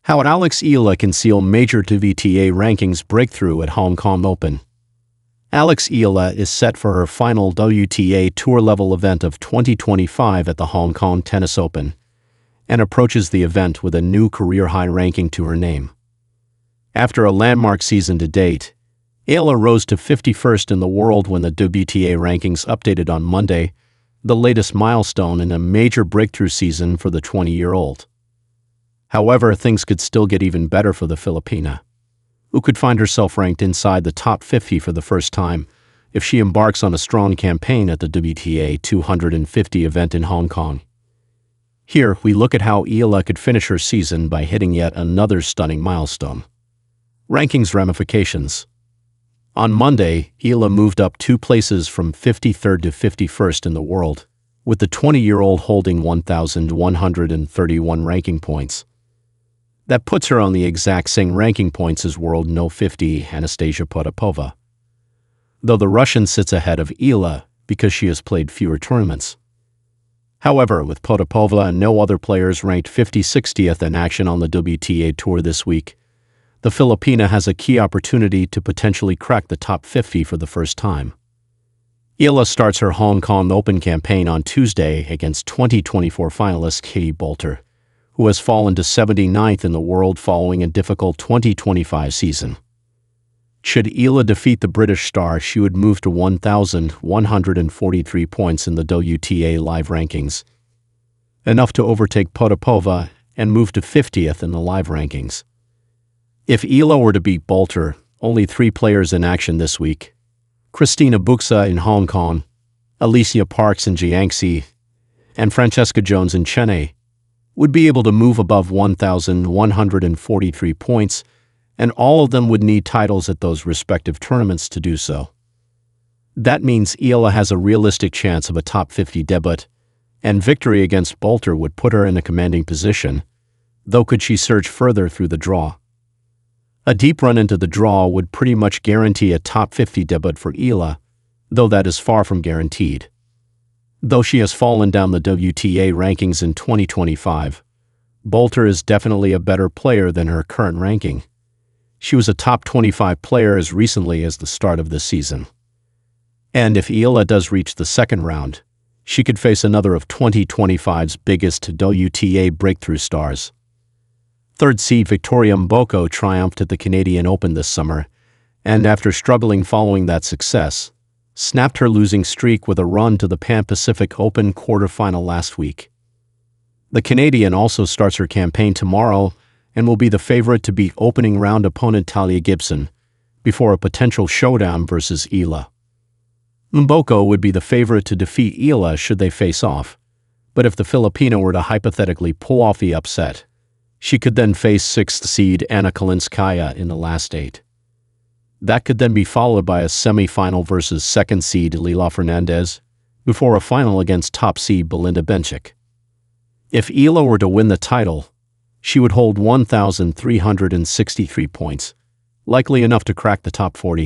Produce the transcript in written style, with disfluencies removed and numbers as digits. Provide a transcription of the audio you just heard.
How Alex Eala can seal major WTA rankings breakthrough at Hong Kong Open. Alex Eala is set for her final WTA Tour-level event of 2025 at the Hong Kong Tennis Open, and approaches the event with a new career-high ranking to her name. After a landmark season to date, Eala rose to 51st in the world when the WTA rankings updated on Monday, the latest milestone in a major breakthrough season for the 20-year-old. However, things could still get even better for the Filipina, who could find herself ranked inside the top 50 for the first time if she embarks on a strong campaign at the WTA 250 event in Hong Kong. Here, we look at how Eala could finish her season by hitting yet another stunning milestone. Rankings ramifications. On Monday, Eala moved up 2 places from 53rd to 51st in the world, with the 20-year-old holding 1,131 ranking points. That puts her on the exact same ranking points as world No. 50 Anastasia Potapova, though the Russian sits ahead of Eala because she has played fewer tournaments. However, with Potapova and no other players ranked 50-60th in action on the WTA Tour this week, the Filipina has a key opportunity to potentially crack the top 50 for the first time. Eala starts her Hong Kong Open campaign on Tuesday against 2024 finalist Katie Boulter, who has fallen to 79th in the world following a difficult 2025 season. Should Eala defeat the British star, she would move to 1,143 points in the WTA live rankings, enough to overtake Potapova and move to 50th in the live rankings. If Eala were to beat Boulter, only 3 players in action this week, Christina Buxa in Hong Kong, Alicia Parks in Jiangxi, and Francesca Jones in Chennai, would be able to move above 1,143 points, and all of them would need titles at those respective tournaments to do so. That means Eala has a realistic chance of a top 50 debut, and victory against Boulter would put her in a commanding position, though could she surge further through the draw? A deep run into the draw would pretty much guarantee a top 50 debut for Eala, though that is far from guaranteed. Though she has fallen down the WTA rankings in 2025, Boulter is definitely a better player than her current ranking. She was a top 25 player as recently as the start of this season. And if Eala does reach the second round, she could face another of 2025's biggest WTA breakthrough stars. Third seed Victoria Mboko triumphed at the Canadian Open this summer, and after struggling following that success, snapped her losing streak with a run to the Pan Pacific Open quarterfinal last week. The Canadian also starts her campaign tomorrow and will be the favorite to beat opening round opponent Talia Gibson before a potential showdown versus Eala. Mboko would be the favorite to defeat Eala should they face off, but if the Filipina were to hypothetically pull off the upset, she could then face 6th seed Anna Kalinskaya in the last 8. That could then be followed by a semi-final versus 2nd seed Lila Fernandez, before a final against top seed Belinda Bencic. If Eala were to win the title, she would hold 1,363 points, likely enough to crack the top 40.